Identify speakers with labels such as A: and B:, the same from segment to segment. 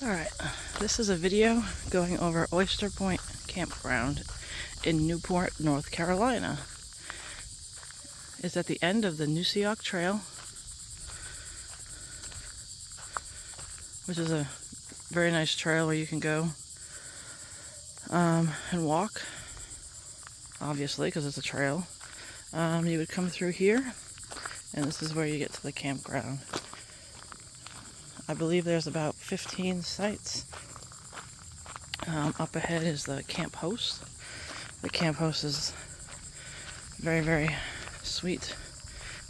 A: Alright, this is a video going over Oyster Point Campground in Newport, North Carolina. It's at the end of the Newport Trail, which is a very nice trail where you can go and walk, obviously, because it's a trail. You would come through here, and this is where you get to the campground. I believe there's about 15 sites. Up ahead is the camp host. The camp host is very, very sweet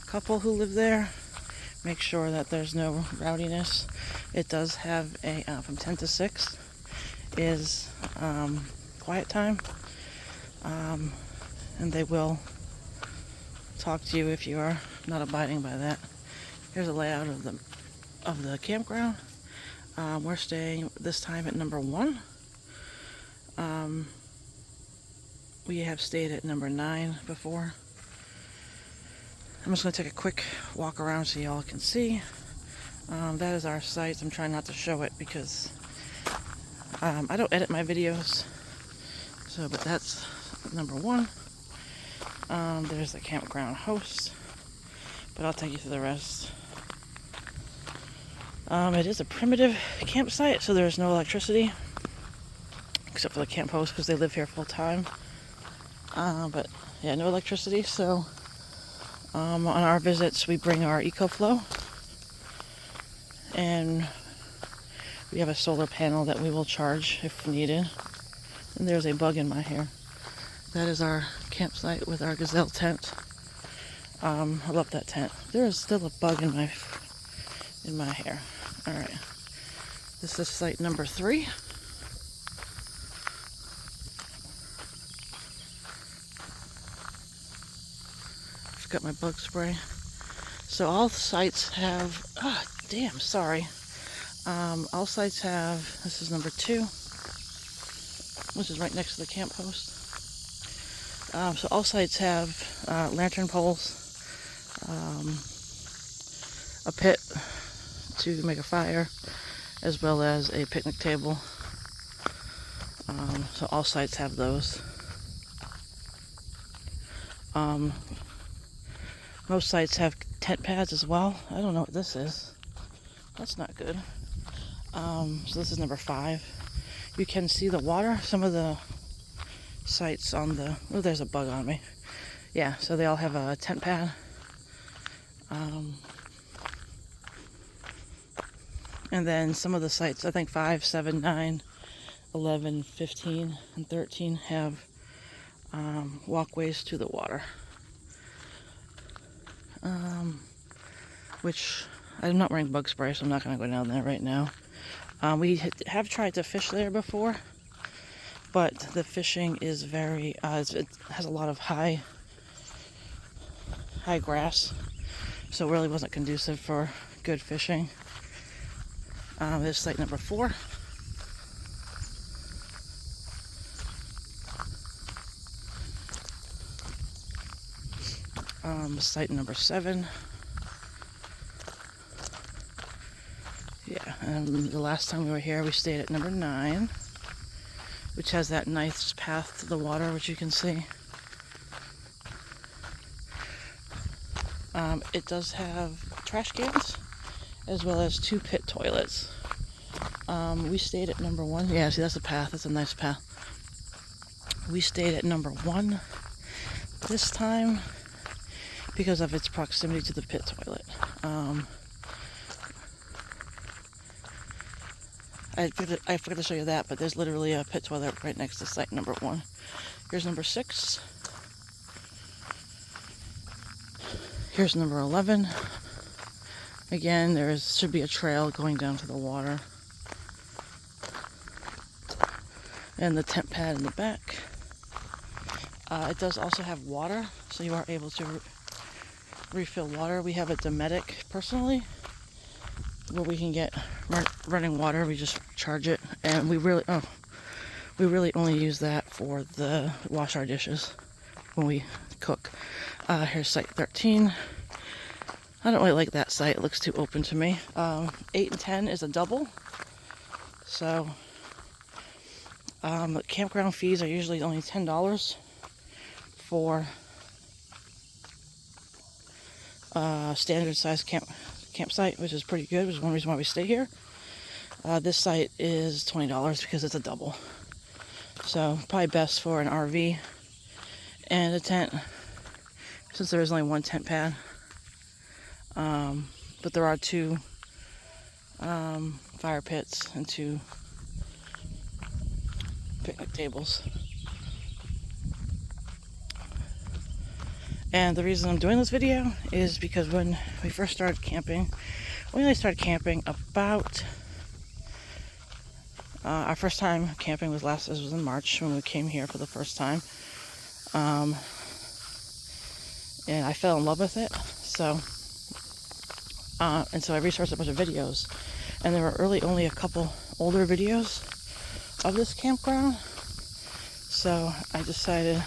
A: couple who live there. Make sure that there's no rowdiness. It does have a, from 10 to 6 is quiet time. And they will talk to you if you are not abiding by that. Here's a layout of the campground. We're staying this time at number 1. We have stayed at number 9 before. I'm just going to take a quick walk around so y'all can see. That is our site. I'm trying not to show it because I don't edit my videos. But that's number 1. There's the campground host, but I'll take you through the rest. It is a primitive campsite, so there's no electricity, except for the camp host because they live here full time. But yeah, no electricity. So on our visits, we bring our EcoFlow, and we have a solar panel that we will charge if needed. And there's a bug in my hair. That is our campsite with our gazelle tent. I love that tent. There is still a bug in my hair. All right, this is site number 3. Forgot my bug spray. So all sites have, all sites have, this is number 2, which is right next to the camp host. So all sites have lantern poles, a pit to make a fire, as well as a picnic table. So all sites have those. Most sites have tent pads as well. I don't know what this is. That's not good. So this is number 5. You can see the water. Some of the sites on the... Oh, there's a bug on me. Yeah, so they all have a tent pad. And then some of the sites, I think 5, 7, 9, 11, 15, and 13 have walkways to the water. Which, I'm not wearing bug spray, so I'm not going to go down there right now. We have tried to fish there before, but the fishing is very, it has a lot of high grass, so it really wasn't conducive for good fishing. This is site number 4. Site number 7. Yeah, and the last time we were here, we stayed at number 9, which has that nice path to the water, which you can see. It does have trash cans, as well as 2 pit toilets. We stayed at number 1. Yeah, see, that's a path. That's a nice path. We stayed at number 1 this time because of its proximity to the pit toilet. I forgot to show you that, but there's literally a pit toilet right next to site number 1. Here's number 6. Here's number 11. Again, there should be a trail going down to the water. And the tent pad in the back. It does also have water, so you are able to refill water. We have a Dometic personally, where we can get running water. We just charge it, and we really only use that for the wash our dishes when we cook. Here's site 13. I don't really like that site. It looks too open to me. 8 and 10 is a double. So campground fees are usually only $10 for standard size campsite, which is pretty good, which is one reason why we stay here. This site is $20 because it's a double. So probably best for an RV and a tent, since there is only one tent pad. But there are 2 fire pits and 2 picnic tables. And the reason I'm doing this video is because when we first started camping, we only started camping about, our first time camping was in March when we came here for the first time. And I fell in love with it. So I researched a bunch of videos, and there were really only a couple older videos of this campground. So I decided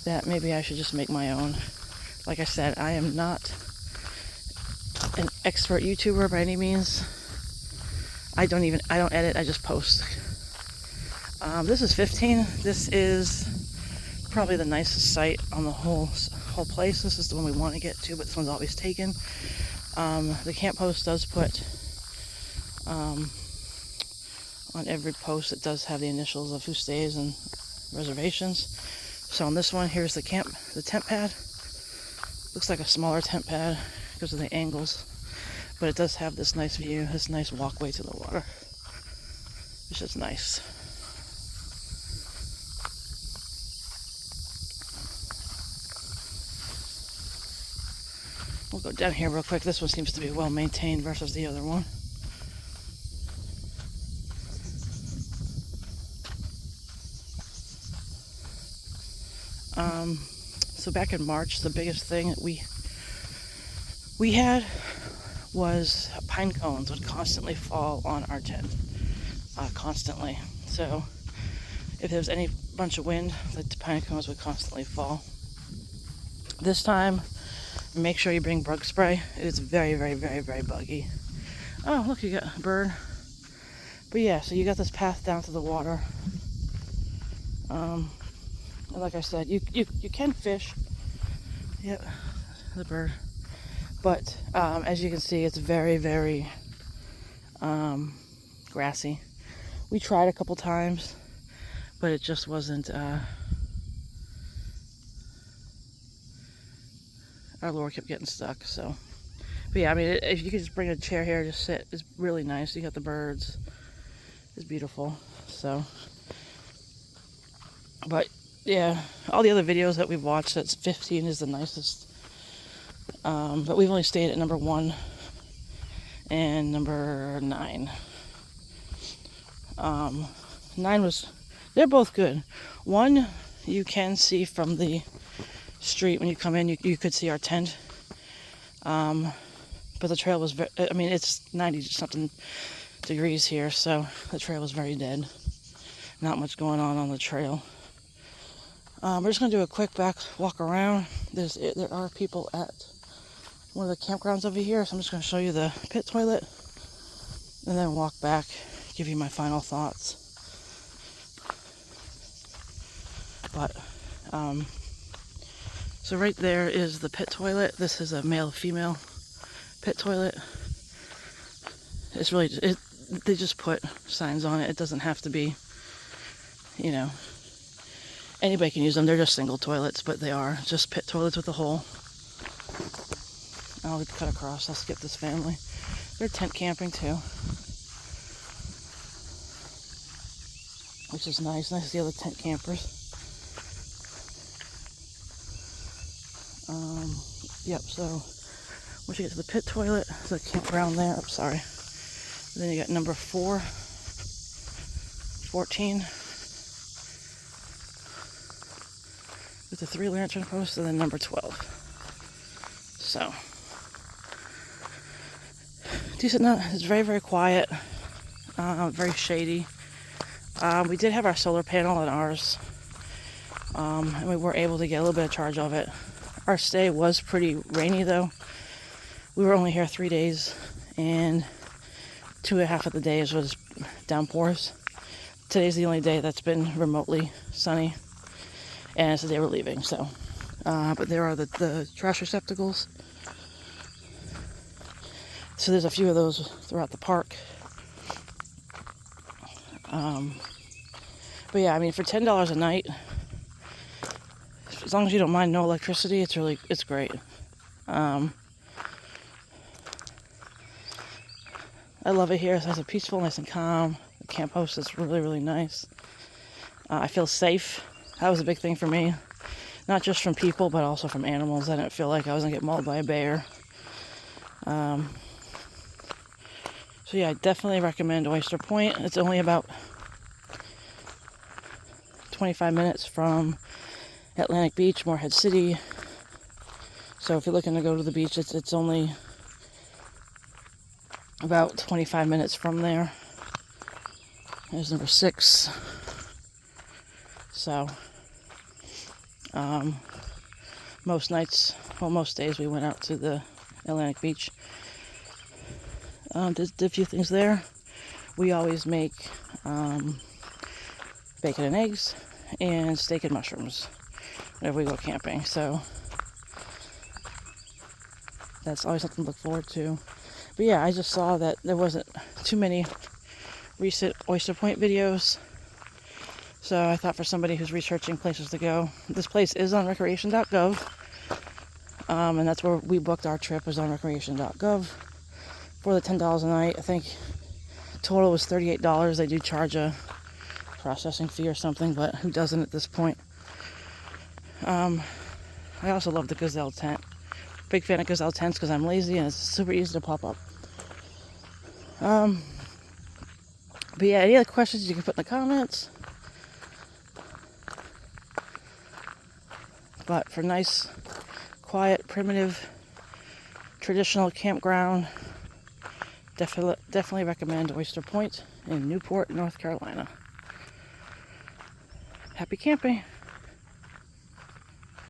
A: that maybe I should just make my own. Like I said, I am not an expert YouTuber by any means. I don't edit, I just post. This is 15. This is probably the nicest site on the whole place. This is the one we want to get to, but this one's always taken. The camp host does put on every post, it does have the initials of who stays and reservations. So on this one, here's the tent pad. Looks like a smaller tent pad because of the angles, but it does have this nice view, this nice walkway to the water, which is nice. We'll go down here real quick. This one seems to be well maintained versus the other one. So back in March, the biggest thing that we had was pine cones would constantly fall on our tent, constantly. So if there was any bunch of wind, the pine cones would constantly fall. This time, make sure you bring bug spray. It is very, very, very, very buggy. Oh, look, you got a bird. But yeah, so you got this path down to the water. And like I said, you can fish. Yep, the bird. But as you can see, it's very, very grassy. We tried a couple times, but it just wasn't. Our lure kept getting stuck. So, but yeah, I mean, if you could just bring a chair here, just sit. It's really nice. You got the birds. It's beautiful. So, but yeah, all the other videos that we've watched, that's 15 is the nicest. But we've only stayed at number 1 and number 9. 9 was, they're both good. 1, you can see from the street when you come in, you could see our tent. But the trail was I mean, it's 90 something degrees here, so the trail was very dead. Not much going on the trail. We're just gonna do a quick back walk around. There are people at one of the campgrounds over here, so I'm just gonna show you the pit toilet and then walk back, give you my final thoughts. But so right there is the pit toilet. This is a male-female pit toilet. It's really, they just put signs on it. It doesn't have to be, you know, anybody can use them. They're just single toilets, but they are just pit toilets with a hole. I'll cut across. I'll skip this family. They're tent camping too, which is nice. Nice to see other tent campers. Yep, so once you get to the pit toilet, there's a campground there. I'm sorry. And then you got number 4, 14, with the 3 lantern posts, and then number 12. So, decent enough. It's very, very quiet, very shady. We did have our solar panel on ours, and we were able to get a little bit of charge of it. Our stay was pretty rainy though. We were only here 3 days, and 2.5 of the days was downpours. Today's the only day that's been remotely sunny, and it's the day we're leaving. So, but there are the trash receptacles. So there's a few of those throughout the park. But yeah, I mean, for $10 a night, as long as you don't mind no electricity, it's great. I love it here. It's nice and peaceful, nice and calm. The camp host is really, really nice. I feel safe. That was a big thing for me. Not just from people, but also from animals. I didn't feel like I was going to get mauled by a bear. So yeah, I definitely recommend Oyster Point. It's only about 25 minutes from Atlantic Beach, Morehead City. So if you're looking to go to the beach, it's only about 25 minutes from there. There's number 6. So most days we went out to the Atlantic Beach. Did a few things there. We always make bacon and eggs and steak and mushrooms whenever we go camping. So that's always something to look forward to. But yeah, I just saw that there wasn't too many recent Oyster Point videos. So I thought for somebody who's researching places to go, this place is on recreation.gov. And that's where we booked our trip, was on recreation.gov. For the $10 a night, I think total was $38. They do charge a processing fee or something, but who doesn't at this point? I also love the gazelle tent. Big fan of gazelle tents because I'm lazy and it's super easy to pop up. But yeah, any other questions you can put in the comments. But for nice, quiet, primitive, traditional campground, definitely recommend Oyster Point in Newport, North Carolina. Happy camping!